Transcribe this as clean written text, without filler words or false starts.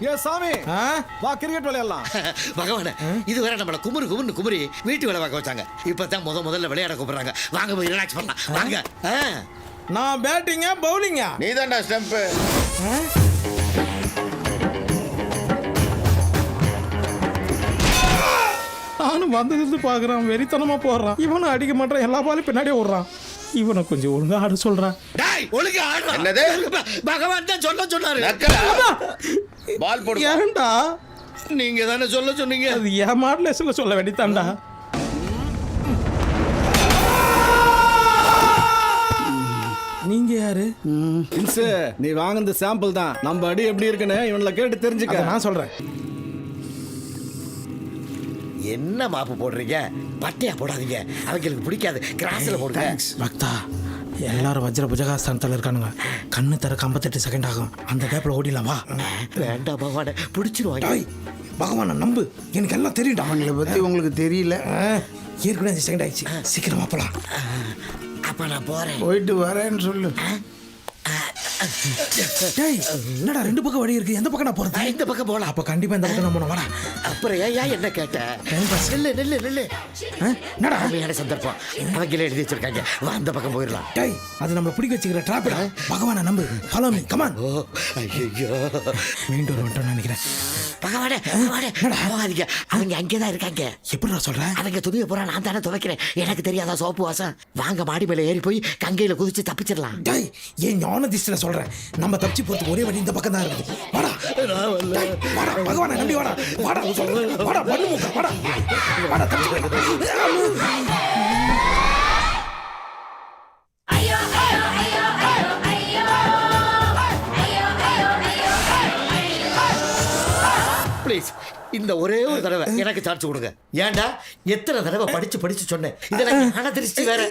ஏ சாமி வா கிரிக்கெட் விளையாடலாம். பகவானே இதுவரை நம்மள குமுறு குமுறி வீட்டு வேலை பார்க்க வச்சாங்க. இப்பதான் முதல்ல விளையாட கூப்பிடுறாங்க. வாங்க போய் ரிலாக்ஸ் பண்ணலாம் வாங்க. நான் பேட்டிங்கா பவுலிங்கா? நீதான்டா ஸ்டம்ப். நானும் வந்தது பாக்குறான், வெறித்தனமா போடுறான். இவனும் அடிக்க மாட்டான், எல்லா பாலும் பின்னாடியே ஓடுறான். இவனை கொஞ்சம் ஒழுங்கா ஆட சொல்றான். ஒழுங்கா ஆடுறா. என்னது? பகவான் தான் சொல்ல சொன்னாரு. பால் போடு. ஏன்டா? நீங்க தானே சொல்ல சொன்னீங்க. அது என் மாடலேஷன்ல சொல்ல வேண்டித்தான்டா. நீங்க யாரு? நீ வாங்குனது சாம்பிள் தான். நம்ம அடி எப்படி இருக்குன்னு இவன்ல கேட்டு தெரிஞ்சுக்க. நான் சொல்றேன். என்ன மாப்பு போடுறீங்க? பட்டையா போடாதீங்க, அவங்களுக்கு பிடிக்காது. கிராஸ்ல போடுங்க. பக்தா, எல்லாரும் வஜ்ர புஜகாஸ்தானத்தில் இருக்கானுங்க. கண்ணு தர 58 செகண்ட் ஆகும். அந்த கேப்ல ஓடிடலாம் வா. வேண்டாம் பகவான, பிடிச்சிருவாங்க. பகவான நம்பு, எனக்கு எல்லாம் தெரியும்டா. அவங்களை பத்தி உங்களுக்கு தெரியல. ஏற்கனவே 5 செகண்ட் ஆயிடுச்சு, சீக்கிரமா போலாம். அப்ப நான் போறேன். போயிட்டு வரேன்னு சொல்லு. டேய், என்னடா 2 பக்கம் வழி இருக்கு, எந்த பக்கம் நான் போறது? இந்த பக்கம் போலாம். அப்ப கண்டிப்பா இந்த பக்கம் நம்ம வரா. அப்புறம் ஏன் என்ன கேட்ட? நெல்லு என்னடா உண்மையான சந்தர்ப்பம். அவங்களே எழுதி வச்சிருக்காங்க. வா அந்த பக்கம் போயிடலாம். டேய், அது நம்மள பிடிக்க வச்சுக்கிற டிராப்டா. பகவான நம்பு, ஃபாலோ மீ, கம் ஆன். ஓ ஐயோ, மெயின் டோர் வந்துட்டோம்னு நினைக்கிறேன். பகவானே போகாதீங்க, அவங்க அங்கேதான் இருக்காங்க. எப்படிடா சொல்ற? அவங்க துணியை பூரா நான் தானே துவைக்கிறேன். எனக்கு தெரியாதா சோப்பு வாசம்? வாங்க மாடி மேல ஏறி போய் கங்கையில குதிச்சு தப்பிச்சிடலாம். டேய், ஏன் ஞான திஷ்டில சொல்றேன். நம்ம தப்பிச்சு போறதுக்கு ஒரே வழி இந்த பக்கம் தான் இருக்குது. வாடா வாடா, பகவானை நம்பி வாடா. வாடா சொல்றேன், வாடா பண்ணு மூக்க, வாடா வாடா தப்பிச்சு போய். ப்ளீஸ், இந்த ஒரே ஒரு தடவை எனக்கு சான்ஸ் கொடுங்க. ஏன்டா எத்தனை தடவை படிச்சு சொன்னேன். இதெல்லாம் ஞான திருஷ்டி வேற.